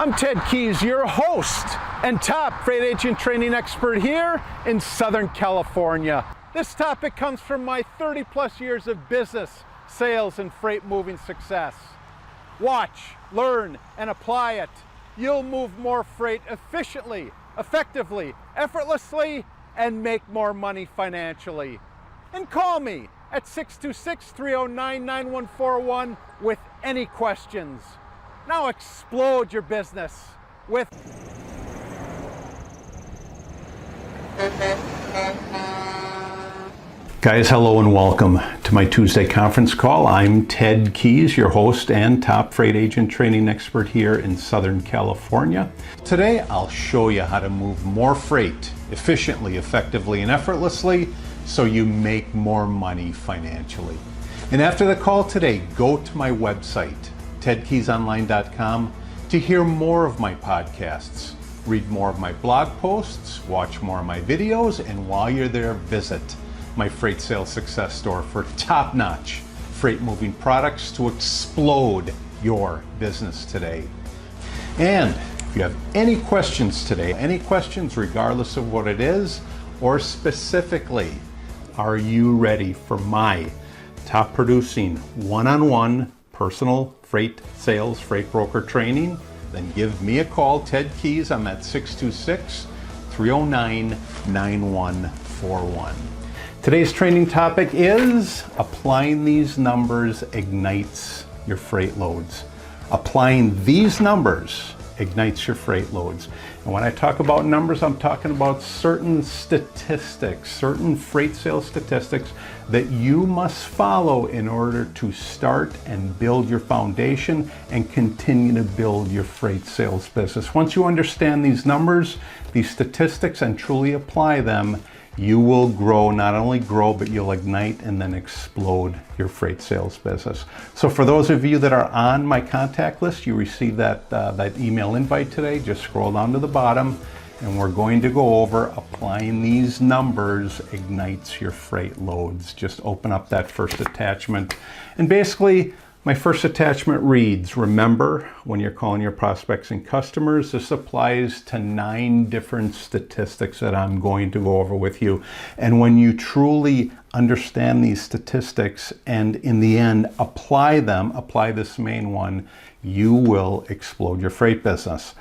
I'm Ted Keys, your host and top freight agent training expert here in Southern California. This topic comes from my 30 plus years of business, sales, and freight moving success. Watch, learn, and apply it. You'll move more freight efficiently, effectively, effortlessly, and make more money financially. And call me at 626-309-9141 with any questions. Now explode your business with... Guys, hello and welcome to my Tuesday conference call. I'm Ted Keys, your host and top freight agent training expert here in Southern California. Today, I'll show you how to move more freight efficiently, effectively, and effortlessly so you make more money financially. And after the call today, go to my website, tedkeysonline.com, to hear more of my podcasts, read more of my blog posts, watch more of my videos, and while you're there, visit my Freight Sales Success Store for top-notch freight moving products to explode your business today. And if you have any questions today, any questions regardless of what it is, or specifically, are you ready for my top producing one-on-one personal freight sales, freight broker training? Then give me a call, Ted Keys. I'm at 626-309-9141. Today's training topic is applying these numbers ignites your freight loads. Applying these numbers ignites your freight loads. And when I talk about numbers, I'm talking about certain statistics, certain freight sales statistics that you must follow in order to start and build your foundation and continue to build your freight sales business. Once you understand these numbers, these statistics, and truly apply them, you will grow, not only grow, but you'll ignite and then explode your freight sales business. So for those of you that are on my contact list, you received that email invite today. Just scroll down to the bottom and we're going to go over applying these numbers ignites your freight loads. Just open up that first attachment. And basically, my first attachment reads, remember, when you're calling your prospects and customers, this applies to 9 different statistics that I'm going to go over with you. And when you truly understand these statistics and in the end apply them, apply this main one, you will explode your freight business.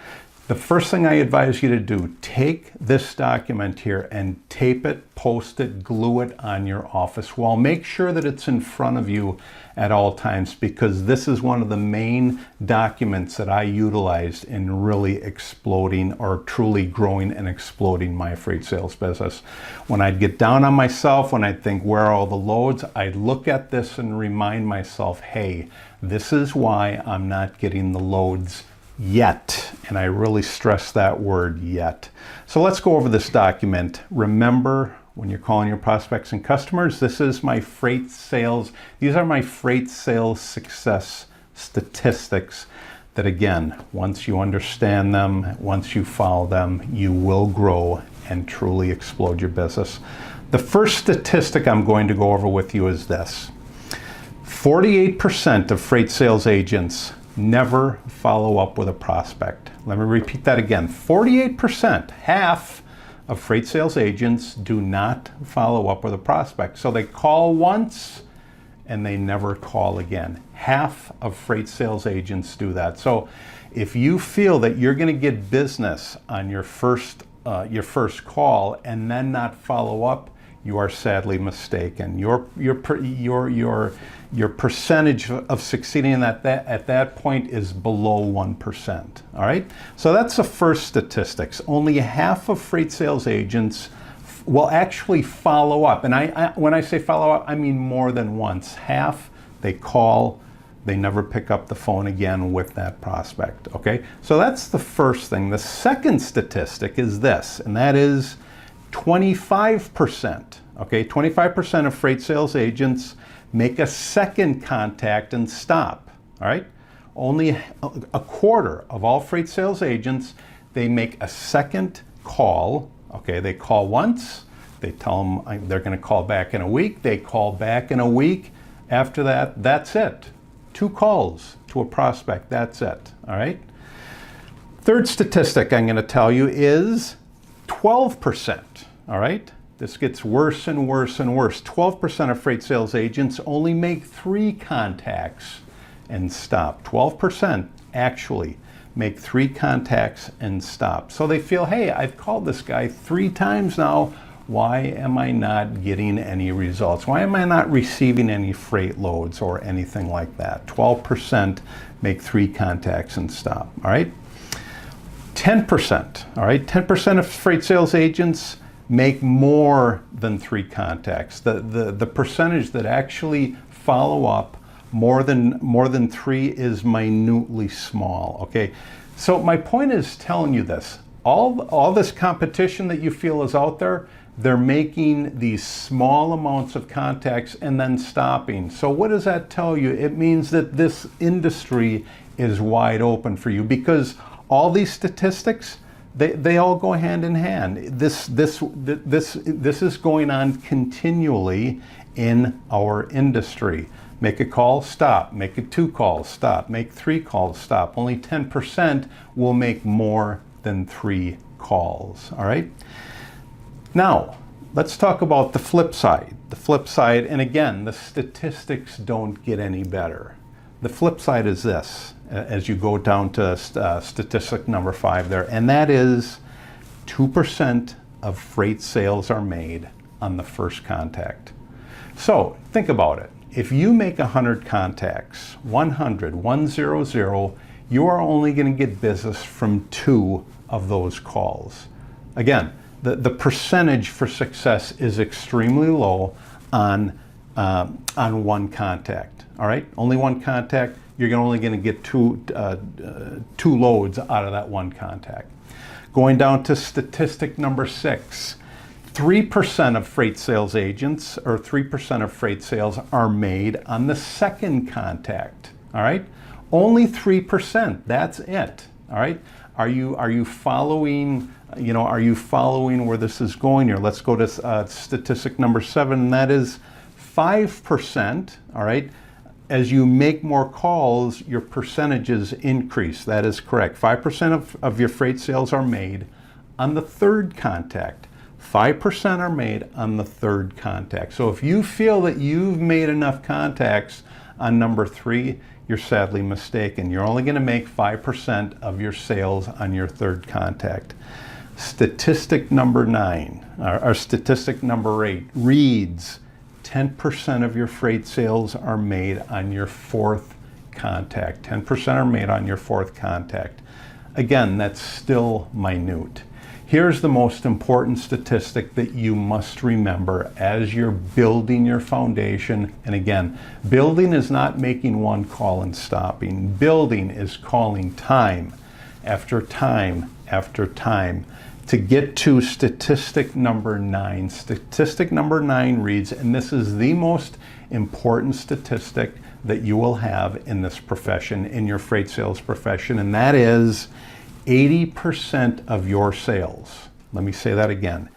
The first thing I advise you to do, take this document here and tape it, post it, glue it on your office wall. Make sure that it's in front of you at all times, because this is one of the main documents that I utilized in really exploding or truly growing and exploding my freight sales business. When I'd get down on myself, when I'd think, where are all the loads? I'd look at this and remind myself, hey, this is why I'm not getting the loads yet. And I really stress that word yet. So let's go over this document. Remember, when you're calling your prospects and customers, this is my freight sales. These are my freight sales success statistics that, again, once you understand them, once you follow them, you will grow and truly explode your business. The first statistic I'm going to go over with you is this. 48% of freight sales agents never follow up with a prospect. Let me repeat that again. 48%, half of freight sales agents do not follow up with a prospect. So they call once and they never call again. Half of freight sales agents do that. So if you feel that you're going to get business on your first call and then not follow up, you are sadly mistaken. Your percentage of succeeding at that point is below 1%. All right. So that's the first statistics. Only half of freight sales agents will actually follow up. And when I say follow up, I mean more than once. Half, they call, they never pick up the phone again with that prospect. Okay. So that's the first thing. The second statistic is this, and that is 25%. Okay, 25% of freight sales agents make a second contact and stop. All right, only a quarter of all freight sales agents, they make a second call. Okay, they call once, they tell them they're going to call back in a week. They call back in a week. After that, that's it. 2 calls to a prospect. That's it. All right. Third statistic I'm going to tell you is 12%. All right? This gets worse and worse and worse. 12% of freight sales agents only make 3 contacts and stop. 12% actually make 3 contacts and stop. So they feel, hey, I've called this guy 3 times now. Why am I not getting any results? Why am I not receiving any freight loads or anything like that? 12% make 3 contacts and stop. All right? 10%. All right? 10% of freight sales agents make more than 3 contacts. The percentage that actually follow up more than 3 is minutely small. Okay, so my point is telling you this: all this competition that you feel is out there, they're making these small amounts of contacts and then stopping. So what does that tell you? It means that this industry is wide open for you, because all these statistics, they all go hand in hand. This is going on continually in our industry. Make a call, stop. Make it 2 calls, stop. Make 3 calls, stop. Only 10% will make more than 3 calls. All right? Now, let's talk about the flip side. The flip side, and again, the statistics don't get any better. The flip side is this, as you go down to statistic number 5 there, and that is 2% of freight sales are made on the first contact. So think about it. If you make 100 contacts, 100, you are only going to get business from 2 of those calls. Again, the percentage for success is extremely low on 1 contact. All right, only 1 contact. You're only going to get 2 loads out of that 1 contact. Going down to statistic number 6. 3% of freight sales agents, or 3% of freight sales, are made on the second contact. All right, only 3%. That's it. All right. Are you following? Are you following where this is going here? Let's go to statistic number 7, and that is 5%. All right. As you make more calls, your percentages increase. That is correct. 5% of your freight sales are made on the third contact. 5% are made on the third contact. So if you feel that you've made enough contacts on number 3, you're sadly mistaken. You're only going to make 5% of your sales on your third contact. Statistic number 9, or statistic number 8, reads 10% of your freight sales are made on your 4th contact. 10% are made on your 4th contact. Again, that's still minute. Here's the most important statistic that you must remember as you're building your foundation. And again, building is not making 1 call and stopping. Building is calling time after time after time to get to statistic number 9. Statistic number 9 reads, and this is the most important statistic that you will have in this profession, in your freight sales profession, and that is 80% of your sales. Let me say that again.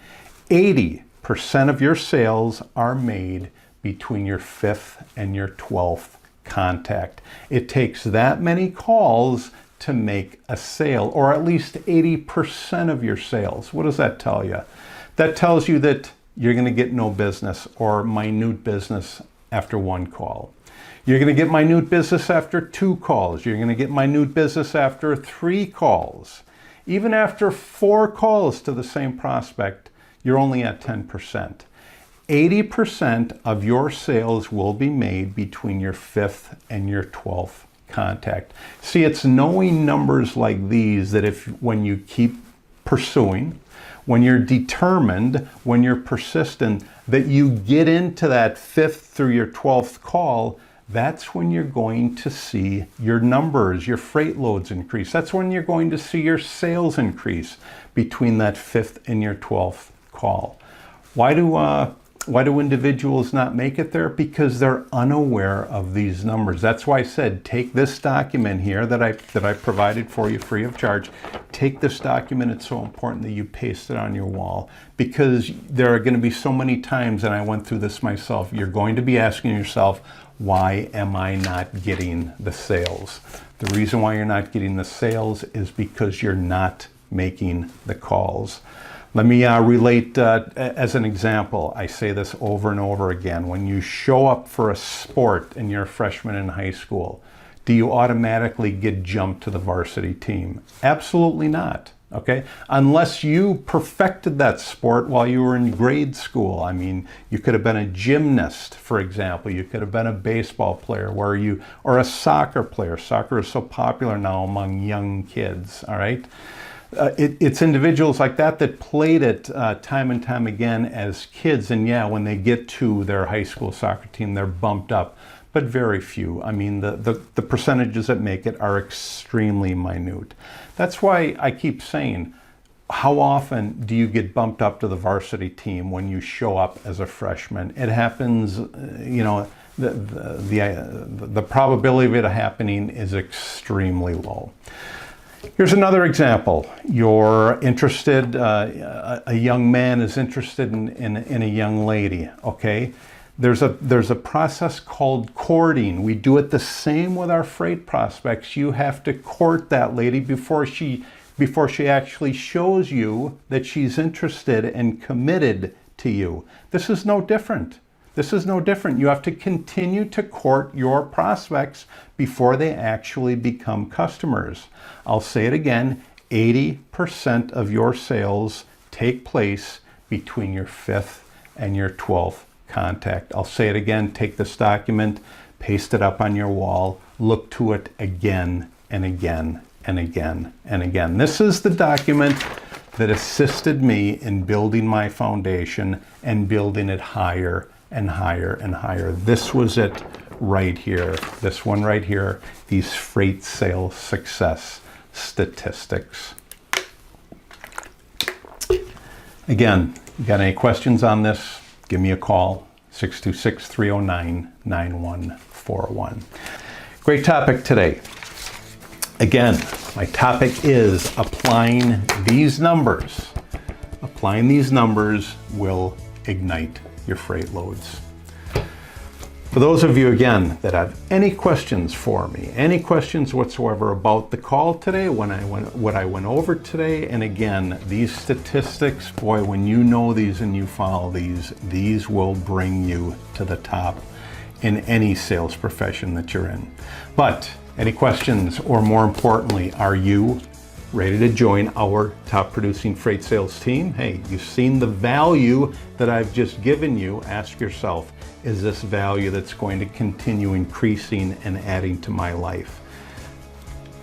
80% of your sales are made between your 5th and your 12th contact. It takes that many calls to make a sale, or at least 80% of your sales. What does that tell you? That tells you that you're going to get no business or minute business after 1 call. You're going to get minute business after 2 calls. You're going to get minute business after 3 calls. Even after 4 calls to the same prospect, you're only at 10%. 80% of your sales will be made between your 5th and your 12th contact. See, it's knowing numbers like these that when you keep pursuing, when you're determined, when you're persistent, that you get into that 5th through your 12th call, that's when you're going to see your numbers, your freight loads increase. That's when you're going to see your sales increase between that 5th and your 12th call. Why do individuals not make it there? Because they're unaware of these numbers. That's why I said, take this document here that I provided for you free of charge. Take this document. It's so important that you paste it on your wall, because there are going to be so many times, and I went through this myself, you're going to be asking yourself, why am I not getting the sales? The reason why you're not getting the sales is because you're not making the calls. Let me relate as an example. I say this over and over again. When you show up for a sport and you're a freshman in high school, do you automatically get jumped to the varsity team? Absolutely not. Okay, unless you perfected that sport while you were in grade school. I mean, you could have been a gymnast, for example. You could have been a baseball player, or a soccer player. Soccer is so popular now among young kids. All right, it's individuals like that that played it time and time again as kids, and yeah, when they get to their high school soccer team, they're bumped up. But very few. I mean, the percentages that make it are extremely minute. That's why I keep saying, how often do you get bumped up to the varsity team when you show up as a freshman? It happens, you know, the probability of it happening is extremely low. Here's another example. You're interested, a young man is interested in a young lady, okay? There's a process called courting. We do it the same with our freight prospects. You have to court that lady before she actually shows you that she's interested and committed to you. This is no different. This is no different. You have to continue to court your prospects before they actually become customers. I'll say it again, 80% of your sales take place between your 5th and your 12th contact. I'll say it again, take this document, paste it up on your wall, look to it again and again and again and again. This is the document that assisted me in building my foundation and building it higher and higher and higher. This was it right here. This one right here, these freight sales success statistics. Again, you got any questions on this? Give me a call, 626-309-9141. Great topic today. Again, my topic is applying these numbers. Applying these numbers will ignite your freight loads. For those of you, again, that have any questions for me, any questions whatsoever about the call today, what I went over today, and again, these statistics, boy, when you know these and you follow these will bring you to the top in any sales profession that you're in. But any questions, or more importantly, are you ready to join our top producing freight sales team? Hey, you've seen the value that I've just given you. Ask yourself, is this value that's going to continue increasing and adding to my life?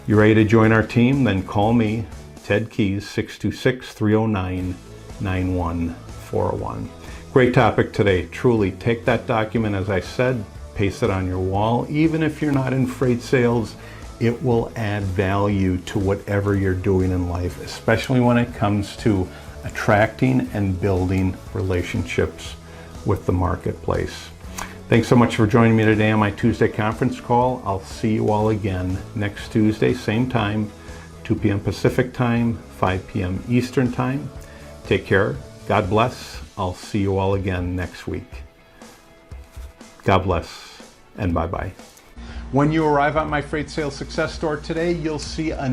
You ready to join our team? Then call me, Ted Keys, 626-309-9141. Great topic today. Truly, take that document, as I said, paste it on your wall. Even if you're not in freight sales, it will add value to whatever you're doing in life, especially when it comes to attracting and building relationships with the marketplace. Thanks so much for joining me today on my Tuesday conference call. I'll see you all again next Tuesday, same time, 2 p.m. Pacific time, 5 p.m. Eastern time. Take care. God bless. I'll see you all again next week. God bless and bye-bye. When you arrive at my Freight Sales Success Store today, you'll see a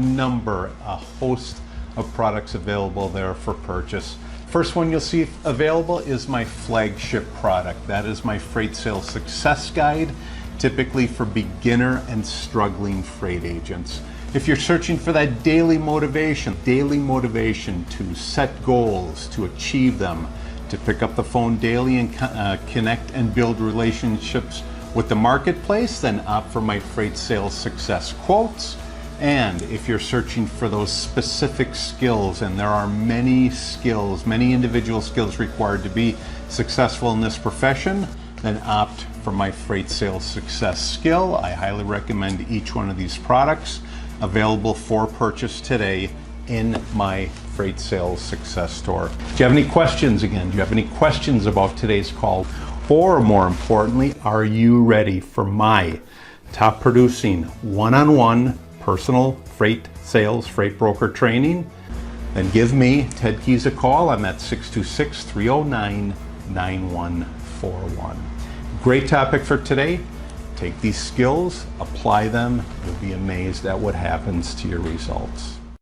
host of products available there for purchase. First one you'll see available is my flagship product. That is my Freight Sales Success Guide, typically for beginner and struggling freight agents. If you're searching for that daily motivation to set goals, to achieve them, to pick up the phone daily and connect and build relationships with the marketplace, then opt for my Freight Sales Success Quotes. And if you're searching for those specific skills, and there are many skills, many individual skills required to be successful in this profession, then opt for my Freight Sales Success Skill. I highly recommend each one of these products, available for purchase today in my Freight Sales Success Store. Do you have any questions again? Do you have any questions about today's call? Or more importantly, are you ready for my top producing one-on-one personal freight sales, freight broker training? Then give me, Ted Keys, a call. I'm at 626-309-9141. Great topic for today. Take these skills, apply them, you'll be amazed at what happens to your results.